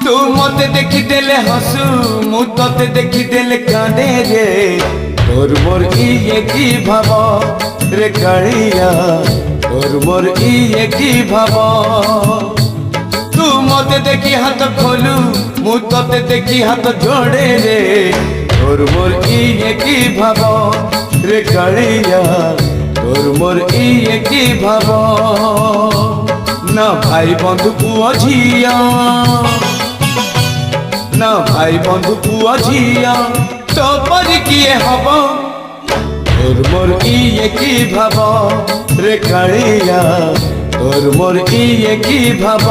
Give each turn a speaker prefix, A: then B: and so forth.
A: तू मते देखी देले हसू मु तते देखी देले कांदे रे तोर मोर इए की भाव रे कालिया तोर मोर इए की भाव तू मते देखी हाथ खोलू मु तते देखी हाथ जोड़े रे तोर मोर इए की भाव रे कालिया तोर मोर इए की भाव ना भाई बंधु पुआ झिया ना भाई बंधु पुआ झिया तो पर किए हब तोर मोर इए की भाव रे कालिया तोर मोर इए की भाव।